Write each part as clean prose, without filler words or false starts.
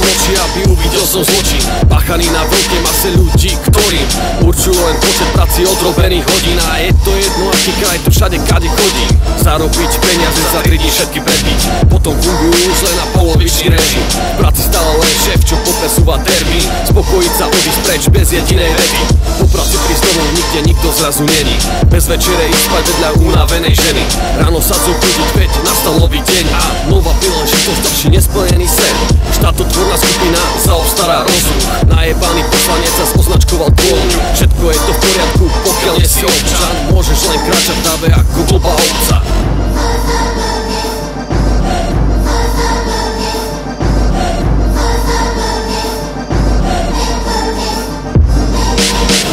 som oči, aby uvidel som zločin páchaný na veľkej mase ľudí, ktorým určujú len počet prací odrobených hodín. A je to jedno, aký kraj tu všade kade chodí. Zarobiť peniaze, za 3 dní všetky prepiť, potom fungujú už len na polovičný režim. V práci stále len šéf, čo popresúva termín, spokojiť sa, odísť preč bez jedinej vety. Po práci prísť domov nikde nikto zrazu není, bez večere ísť spať vedľa unavenej ženy. Ráno sa zobudiť, veď nastal nový deň a nová príležitosť, ďalší nesplnený sen. Štátotvorná skupina zaobstará rozruch, najebaný poslanec sa označkoval tvoj. Všetko je to v poriadku, pokiaľ nie si občan, môžeš len kráčať dáve ako blbá ovca.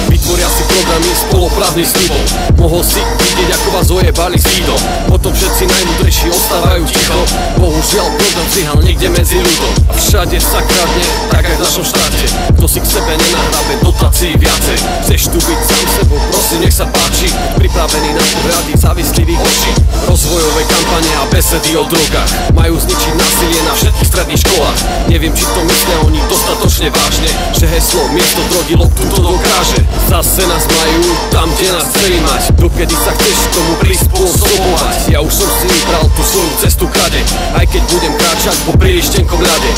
Vytvoria si programy s polopravných slibov, mohol si vidieť, ako vás ojebali s výdom. Potom všetci najmudrejší ostávajú ticho, bohužiaľ program zlyhal niekde medzi ľudom. A všade sa kradne, tak aj v našom štáte. Kto si k sebe nenahrábe dotácií viacej. Chceš tu byť sám sebou, prosím, nech sa páči, pripravený na pohľady závislivých očí. Rozvojové kampane a besedy o drogách majú zničiť násilie na všetkých stredných školách. Neviem, či to myslia oni dostatočne vážne, že heslo miesto drogy loptu to dokáže. Zase nás majú tam, kde nás chceli mať. Dokedy sa chceš k tomu prispôsobovať? Ja už som si vybral tú svoju cestu kade, aj keď budem kráčať po príliš tenkom ľade.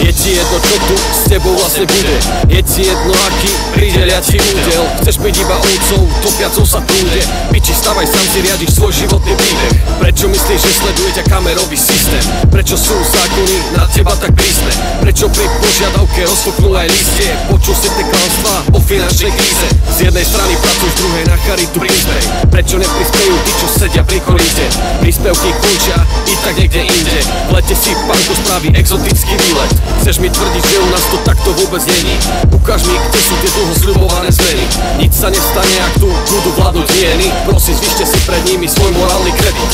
Je ti jedno, čo tu s tebou vlastne bude, je ti jedno, aký pridelia ti údel. Chceš byť iba ovcov, topiacou sa prúde. Piči, stavaj sám si, riadiš svoj životný príbeh. Prečo myslíš, že sleduje ťa kamerový systém? Prečo sú zákony na teba tak prísne? Prečo pri požiadavke rozfúknú aj listie? Počul si tie klamstvá o finančnej kríze. Z jednej strany pracuješ, druhej na charitu prispej. Prečo neprispejú tí, čo sedia pri kolíte? Príspevky končia i tak niekde inde. V lete si panko spraví exotický výlet. Chceš mi tvrdiť, že u nás to takto vôbec není? Ukáž mi, kde sú tie dlho sľubované zmeny. Nič sa nestane, ak tu budú vládnuť hyeny. Prosím, zvyšte si pred nimi svoj morálny kredit.